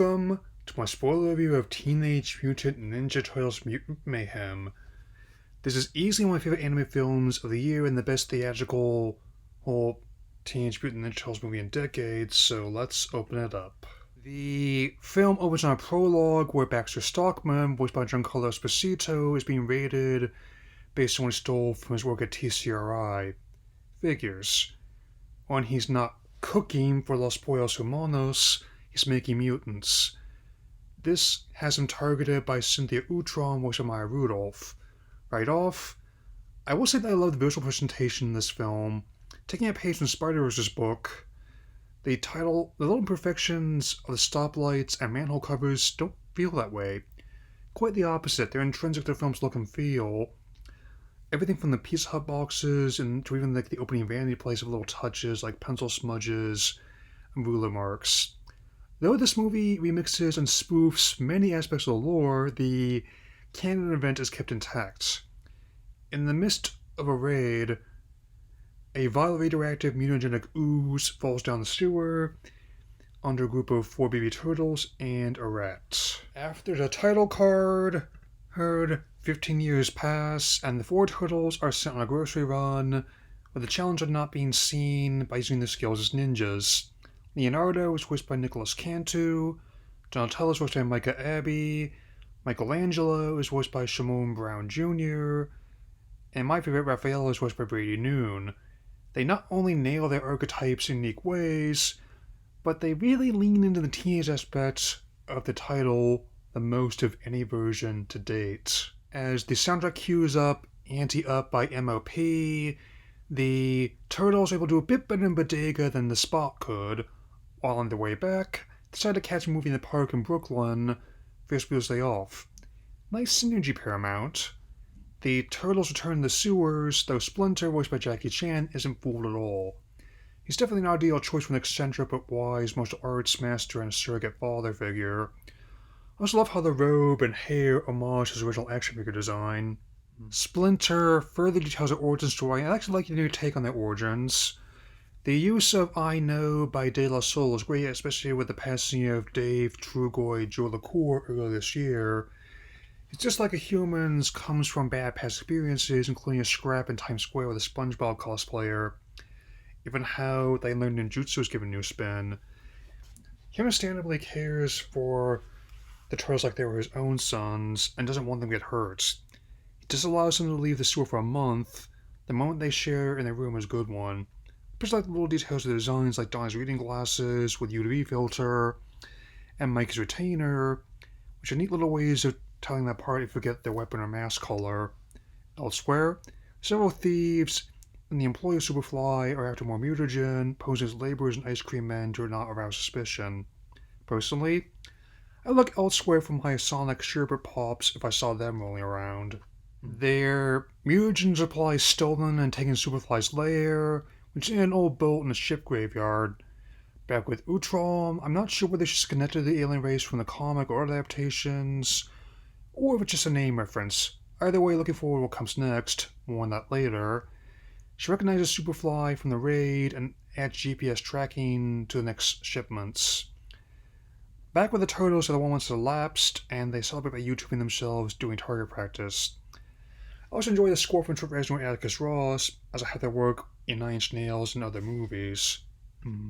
Welcome to my spoiler review of Teenage Mutant Ninja Turtles Mutant Mayhem. This is easily one of my favorite anime films of the year and the best theatrical Teenage Mutant Ninja Turtles movie in decades, so let's open it up. The film opens on a prologue where Baxter Stockman, voiced by Giancarlo Esposito, is being raided based on what he stole from his work at TCRI. Figures. When he's not cooking for Los Pollos Humanos, he's making mutants. This has him targeted by Cynthia Utron, voiced by Maya Rudolph. Right off, I will say that I love the visual presentation in this film. Taking a page from Spider-Verse's book, the little imperfections of the stoplights and manhole covers don't feel that way. Quite the opposite, they're intrinsic to the film's look and feel. Everything from the Pizza Hut boxes and to even the opening vanity plates of little touches like pencil smudges and ruler marks. Though this movie remixes and spoofs many aspects of the lore, the canon event is kept intact. In the midst of a raid, a vile radioactive mutagenic ooze falls down the sewer under a group of 4 baby turtles and a rat. After the title card, 15 years pass, and the 4 turtles are sent on a grocery run with the challenge of not being seen by using their skills as ninjas. Leonardo is voiced by Nicholas Cantu, Donatello is voiced by Micah Abbey, Michelangelo is voiced by Shimon Brown Jr., and my favorite, Raphael, is voiced by Brady Noon. They not only nail their archetypes in unique ways, but they really lean into the teenage aspect of the title the most of any version to date. As the soundtrack cues up Ante Up by M.O.P., the Turtles are able to do a bit better in Bodega than the Spot could. While on their way back, decide to catch a movie in the park in Brooklyn for Spiel's day off. Nice synergy, Paramount. The Turtles return to the sewers, though Splinter, voiced by Jackie Chan, isn't fooled at all. He's definitely an ideal choice for an eccentric but wise martial arts master and a surrogate father figure. I also love how the robe and hair homage his original action figure design. Splinter further details the origin story, and I actually like your new take on their origins. The use of I Know by De La Soul is great, especially with the passing of Dave Trugoy Joe LaCour earlier this year. It's just like a human's comes from bad past experiences, including a scrap in Times Square with a SpongeBob cosplayer. Even how they learned ninjutsu is given a new spin. He understandably cares for the turtles like they were his own sons and doesn't want them to get hurt. He just allows them to leave the sewer for a month. The moment they share in their room is a good one. Just like the little details of the designs, like Donnie's reading glasses with UV filter and Mike's retainer, which are neat little ways of telling that apart if you forget their weapon or mask color. Elsewhere, several thieves and the employee of Superfly are after more mutagen, posing as laborers and ice cream men to not arouse suspicion. Personally, I look elsewhere for my Sonic Sherbet Pops if I saw them rolling around. Their mutagen supply is stolen and taken to Superfly's lair, which is in an old boat in a ship graveyard. Back with Utrom, I'm not sure whether she's connected to the alien race from the comic or other adaptations, or if it's just a name reference. Either way, looking forward to what comes next, more on that later. She recognizes Superfly from the raid and adds GPS tracking to the next shipments. Back with the Turtles are the 1 months elapsed, and they celebrate by YouTubing themselves doing target practice. I also enjoy the score from Trent Reznor and Atticus Ross, as I have their work in 9 Inch Nails and other movies.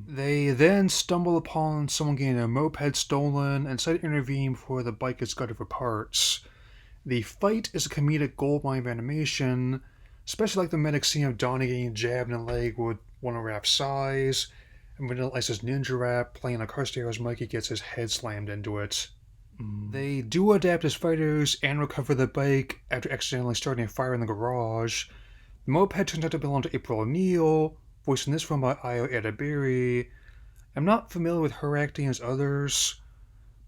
They then stumble upon someone getting a moped stolen and decide to intervene before the bike gets gutted for parts. The fight is a comedic goldmine of animation, especially like the medic scene of Donnie getting jabbed in the leg with one of Rap's size, and Vanilla Ice's ninja rap playing a car stereo as Mikey gets his head slammed into it. They do adapt as fighters and recover the bike after accidentally starting a fire in the garage. The moped turns out to belong to April O'Neil, voiced in this film by Ayo Edebiri. I'm not familiar with her acting as others,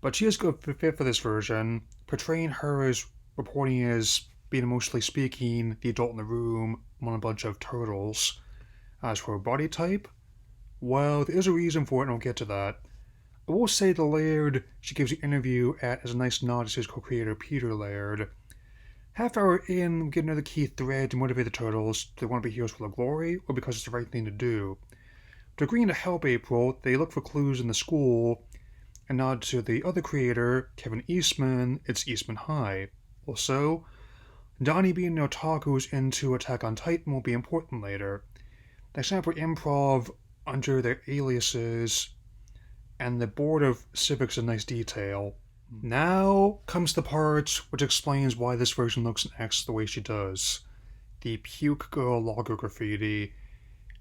but she is a good fit for this version, portraying her as reporting as being emotionally speaking the adult in the room among a bunch of turtles. As for her body type, well, there is a reason for it and I'll get to that. I will say the Laird she gives the interview at is a nice nod to his co-creator Peter Laird. Half hour in, we get another key thread to motivate the Turtles. Do they want to be heroes for their glory, or because it's the right thing to do? To agreeing to help April, they look for clues in the school, a nod to the other creator, Kevin Eastman, it's Eastman High. Also, Donnie being an otaku who's into Attack on Titan will be important later. They sign up for improv under their aliases, and the Board of Civics is a nice detail. Now comes the part which explains why this version looks and acts the way she does. The puke girl logo graffiti.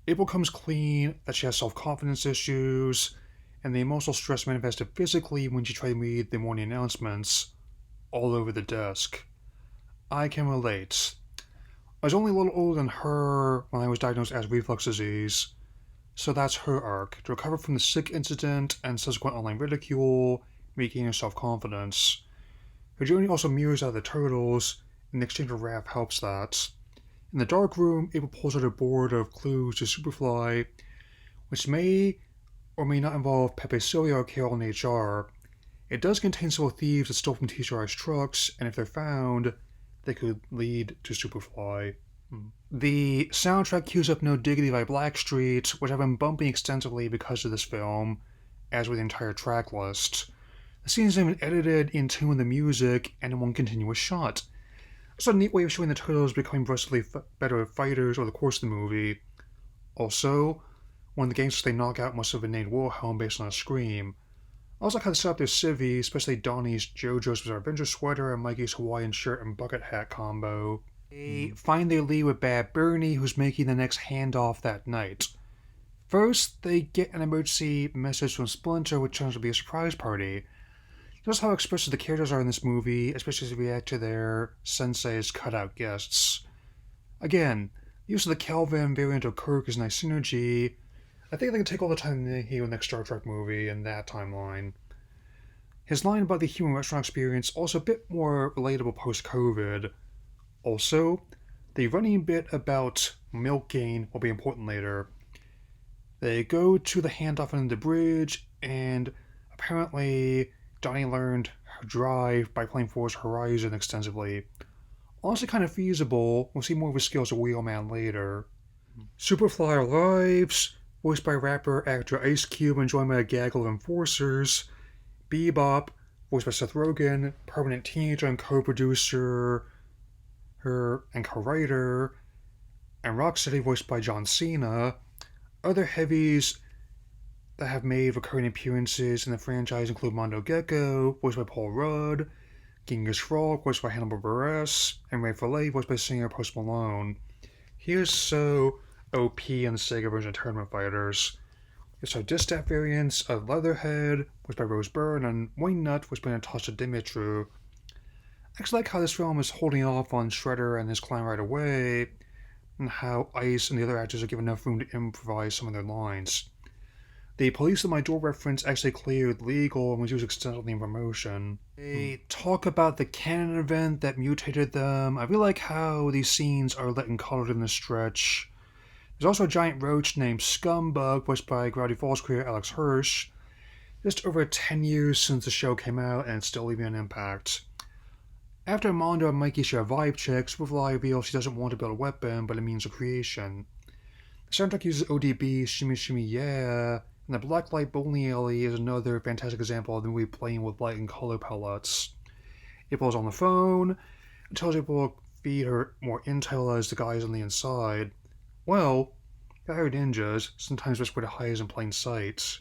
It becomes clean that she has self-confidence issues, and the emotional stress manifested physically when she tried to read the morning announcements all over the desk. I can relate. I was only a little older than her when I was diagnosed as reflux disease, so that's her arc, to recover from the sick incident and subsequent online ridicule, regain her self-confidence. Her journey also mirrors that of the Turtles, and the exchange of wrath helps that. In the dark room, April pulls out a board of clues to Superfly, which may or may not involve Pepe Silvia or Carol in HR. It does contain several thieves that stole from TCR's trucks, and if they're found, they could lead to Superfly. The soundtrack cues up No Diggity by Blackstreet, which I've been bumping extensively because of this film, as with the entire track list. The scenes have been edited in tune with the music and in one continuous shot. It's a neat way of showing the Turtles becoming progressively better fighters over the course of the movie. Also, one of the gangsters they knock out must have been named Wilhelm based on a scream. I also like how they set up their civvy, especially Donnie's JoJo's Bizarre Adventure sweater and Mikey's Hawaiian shirt and bucket hat combo. They find their lead with Bad Bernie, who's making the next handoff that night. First, they get an emergency message from Splinter, which turns out to be a surprise party. Just how expressive the characters are in this movie, especially as they react to their sensei's cutout guests. Again, the use of the Kelvin variant of Kirk is nice synergy. I think they can take all the time they need with the next Star Trek movie in that timeline. His line about the human restaurant experience also a bit more relatable post-COVID. Also, the running bit about milk gain will be important later. They go to the handoff under the bridge, and apparently Donnie learned how to drive by playing Forza Horizon extensively. Honestly kind of feasible, we'll see more of his skills as a wheelman later. Superfly arrives, voiced by rapper actor Ice Cube and joined by a gaggle of enforcers. Bebop, voiced by Seth Rogen, permanent teenager and co-producer and co-writer, and Rocksteady, voiced by John Cena. Other heavies that have made recurring appearances in the franchise include Mondo Gecko, voiced by Paul Rudd, Genghis Frog, voiced by Hannibal Buress, and Ray Fillet, voiced by singer Post Malone. He is so OP in the Sega version of Tournament Fighters. There's our distaff variants of Leatherhead, voiced by Rose Byrne, and Wayne Nutt, voiced by Natasha Dimitru. I actually like how this film is holding off on Shredder and his clan right away, and how Ice and the other actors are given enough room to improvise some of their lines. The Police at My Door reference actually cleared legal and was used extensively in promotion. They talk about the canon event that mutated them. I really like how these scenes are lit and colored in the stretch. There's also a giant roach named Scumbug, voiced by Gravity Falls creator Alex Hirsch. Just over 10 years since the show came out, and it's still leaving an impact. After Mondo and Mikey share a vibe check, Superfly reveals she doesn't want to build a weapon, but a means of creation. The soundtrack uses ODB, Shimmy Shimmy Yeah, and the Black Light Bowling Alley is another fantastic example of the movie playing with light and color palettes. April's on the phone and tells April to feed her more intel as the guys on the inside. Well, they're ninjas, sometimes best way to hide is in plain sight.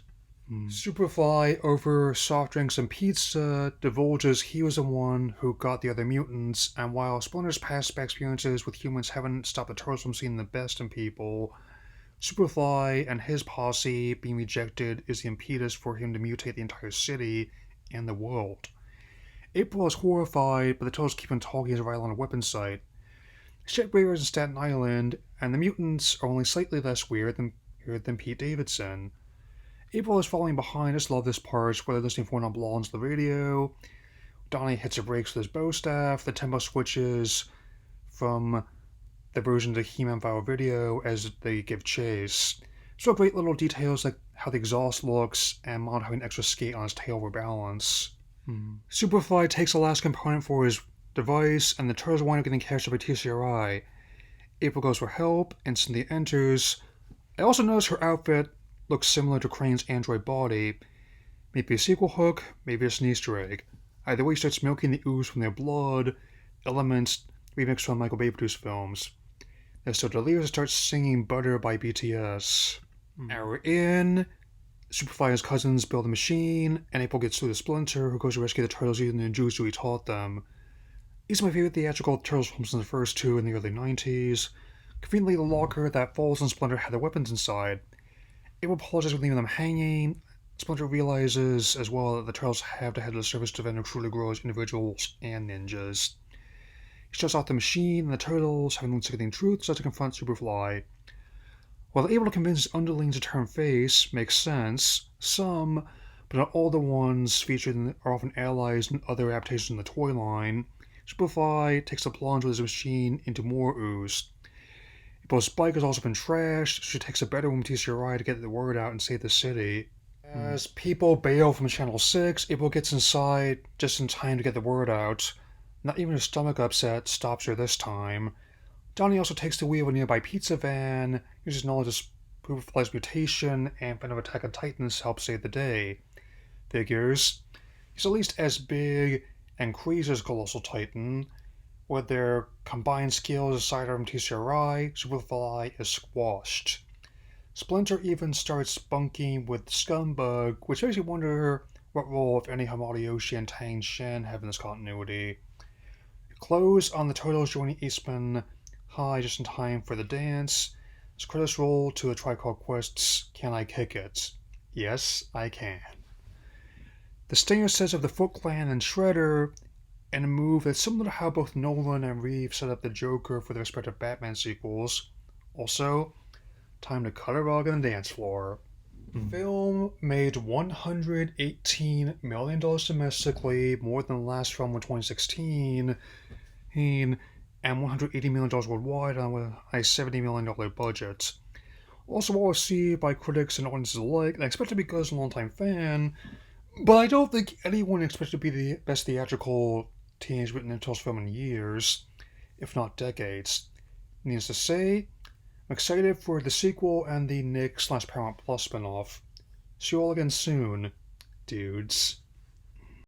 Superfly, over soft drinks and pizza, divulges he was the one who got the other mutants, and while Splinter's past experiences with humans haven't stopped the Turtles from seeing the best in people, Superfly and his posse being rejected is the impetus for him to mutate the entire city and the world. April is horrified, but the Turtles keep on talking as a rival on a weapons site. Shit Raiders in Staten Island, and the mutants are only slightly less weird than Pete Davidson. April is falling behind. I just love this part where they're listening for non belongs to the radio. Donnie hits her brakes with his bow staff. The tempo switches from the version of the He-Man viral video as they give chase. So great little details like how the exhaust looks and Mod having extra skate on his tail for balance. Superfly takes the last component for his device, and the Turtles wind up getting captured by TCRI. April goes for help, and Cynthia enters. I also noticed her outfit looks similar to Crane's android body. Maybe a sequel hook, maybe it's an Easter egg. Either way, he starts milking the ooze from their blood, elements remixed from Michael Bay produced films. As so delirious starts singing Butter by BTS. Hour in, Superfly's cousins build a machine, and April gets through to Splinter, who goes to rescue the turtles using the ninjutsu he taught them. These are my favorite theatrical Turtles films in the first two in the early 90s. Conveniently, the locker that falls on Splinter had their weapons inside. April apologizes for leaving them hanging. Splinter realizes as well that the Turtles have to head to the surface to eventually truly grow as individuals and ninjas. He shuts off the machine, and the Turtles, having learned sickening truth, start to confront Superfly. While they're able to convince his underlings to turn face, makes sense, some, but not all the ones featured are often allies in other adaptations in the toy line. Superfly takes the plunge with his machine into more ooze. April's bike has also been trashed, so she takes a better room TCRI to get the word out and save the city. As people bail from Channel 6, April gets inside just in time to get the word out. Not even her stomach upset stops her this time. Donnie also takes the wheel of a nearby pizza van, uses knowledge of Superfly's mutation and plan of Attack on Titans to help save the day. Figures. He's at least as big and crazy as Colossal Titan. With their combined skills as sidearm TCRI, Superfly is squashed. Splinter even starts bunking with Scumbug, which makes you wonder what role, if any, Hamada and Tang Shen have in this continuity. Close on the Turtles joining Eastman High just in time for the dance. As credits roll to a Tribe Called Quest's Can I Kick It? Yes, I can. The stinger says of the Foot Clan and Shredder, and a move that's similar to how both Nolan and Reeves set up the Joker for their respective Batman sequels. Also, time to cut a rug on the dance floor. The film made $118 million domestically, more than the last film in 2016, and $180 million worldwide on a $70 million budget. Also well received by critics and audiences alike, and I expect to be good as a longtime fan, but I don't think anyone expects to be the best theatrical Teenage Mutant Ninja Turtles film in years, if not decades. Needless to say, I'm excited for the sequel and the Nick/Paramount Plus spinoff. See you all again soon, dudes.